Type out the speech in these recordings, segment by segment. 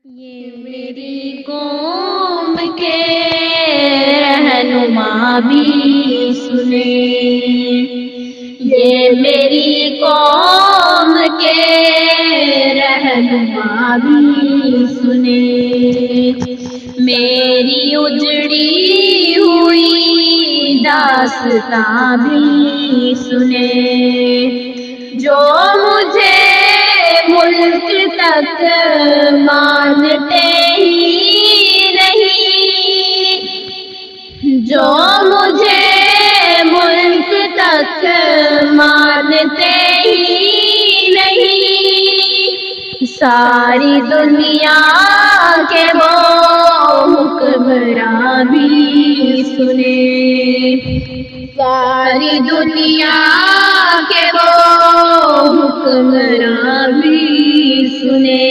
یہ میری قوم کے رہنما بھی سنے، یہ میری قوم کے رہنما بھی سنے، میری اجڑی ہوئی داستاں بھی سنے، جو مجھے ملک تک مانتے ہی نہیں، جو مجھے ملک تک مانتے ہی نہیں، ساری دنیا کے وہ حکمراں بھی سنے، ساری دنیا کے وہ حکمراں بھی سنے،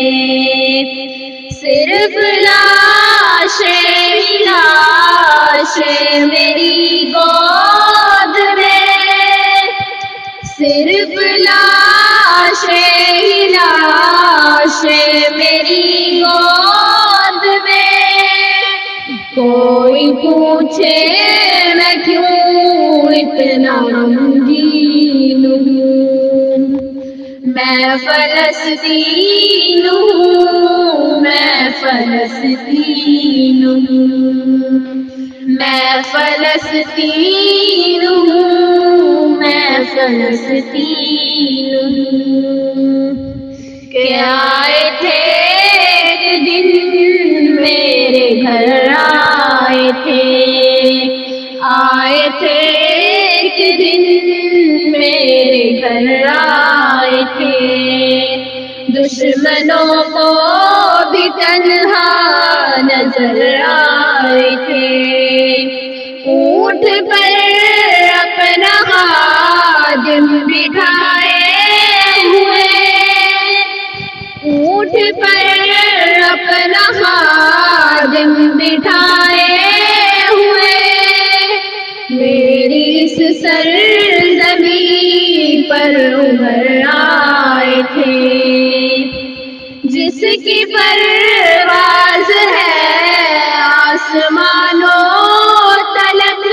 صرف لاشیں میری گود میں، صرف لاشیں میری گود میں، کوئی پوچھے میں کیوں اتنا غمگین ہوں، میں فلسطین ہوں، میں فلسطین ہوں، میں فلسطین ہوں، میں فلسطین ہوں، کہ آئے تھے ایک دن میرے گھر، آئے تھے ایک دن میرے گھر، آئے تھے دشمنوں کو بھی تنہا نظر آئے تھے، اونٹ پر اپنا خادم بٹھائے ہوئے، اونٹ پر اپنا خادم بٹھائے ہوئے، میری اس سرزمین پر ابھر آئے تھے، جس کی پرواز ہے آسمانوں تلک،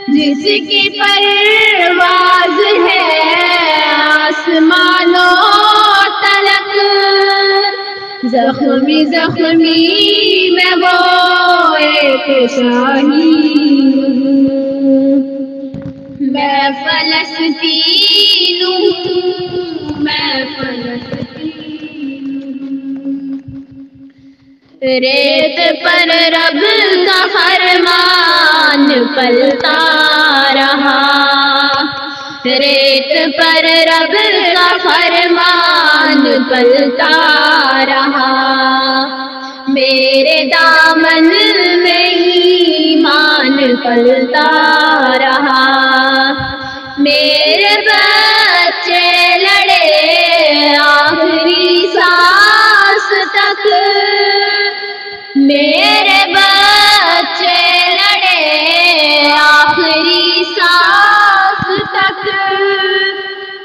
جس کی پرواز ہے آسمانوں تلک، زخمی زخمی میں وہ ایک شہید ہوں، میں فلسطین ہوں، میں فلسطین ہوں، ریت پر رب کا فرمان پلتا رہا، ریت پر رب کا فرمان پلتا رہا، میرے دامن میں ایمان پلتا رہا، میرے بچے لڑے آخری سانس تک، میرے بچے لڑے آخری سانس تک،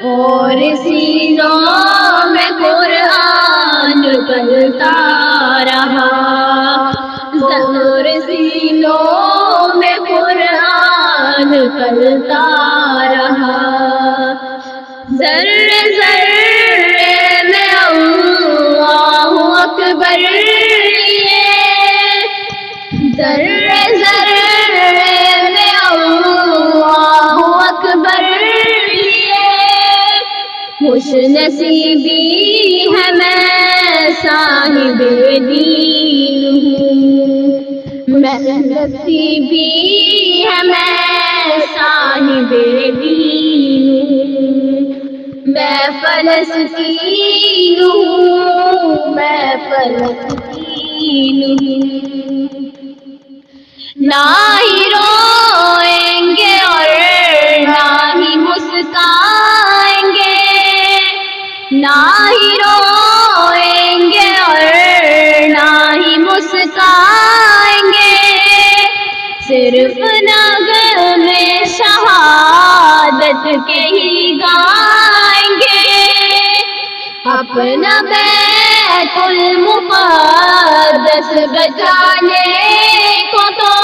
اور سینوں میں قرآن پلتا رہا، اور سینوں میں قرآن پلتا رہا، ذرے ذرے میں اللہ اکبر لیے، ذرے ذرے میں اللہ اکبر لیے، خوش نصیبی ہے میں صاحب دین ہوں، میں نصیبی ہے میں صاحب دین ہوں، میں فلسطین ہوں، میں فلسطین ہوں، نہ ہی روئیں گے اور نہ ہی مسکرائیں گے، نہ ہی روئیں گے اور نہ ہی مسکرائیں گے، صرف نغمے شہادت کے ہی گائیں گے، اپنا بیت المقدس بچانے کو تو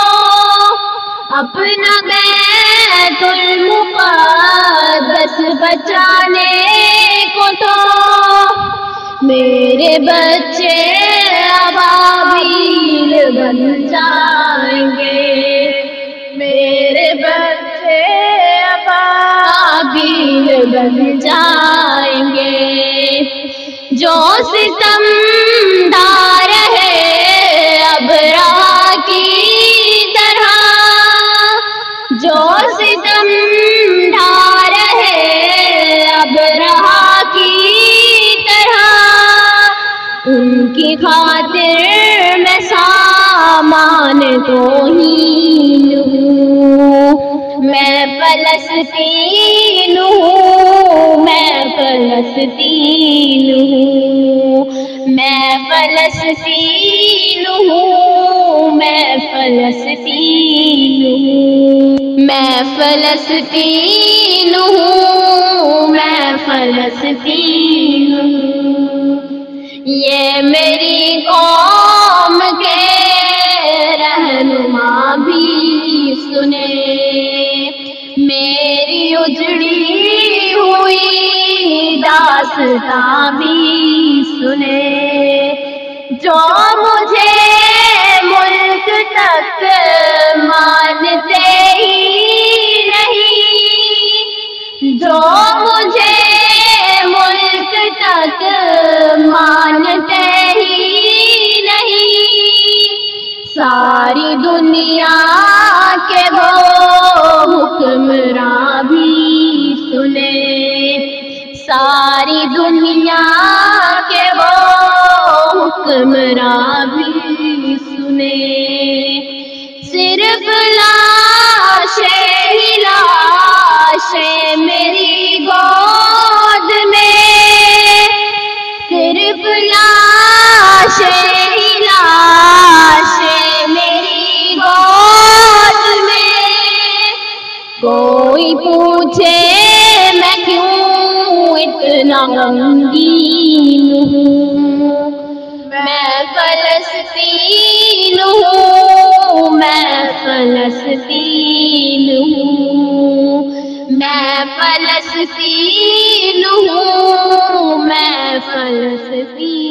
اپنا بیت المقدس بچانے کو تو میرے بچے ابابیل بن جائیں گے، میرے بچے ابابیل بن جائیں گے۔ جو ستم ڈھا رہے ابرا کی طرح، جو ستم ڈھا رہے ابرا کی طرح، ان کی خاطر میں سامان توہین ہوں۔ میں فلسطین ہوں، میں فلسطین ہوں، میں فلسطین ہوں، میں فلسطین ہوں، میں فلسطین ہوں، میں فلسطین ہوں۔ یہ میری قوم کے رہنما بھی سنے، میری اجڑی ہوئی داستاں بھی سنے۔ جو مجھے ملک تک مانتے ہی نہیں، جو مجھے ملک تک مانتے ہی نہیں، ساری دنیا کے وہ حکمراں بھی سنے، ساری دنیا کے وہ حکمراں بھی سنے۔ صرف لاشیں ہی لاشیں میری گود میں، صرف لاشیں ہی لاشیں میری گود میں۔ کوئی پوچھے میں کیوں اتنا غمگین ہوں، میں فلسطین ہوں، میں فلسطین ہوں، میں فلسطین ہوں، میں فلسطین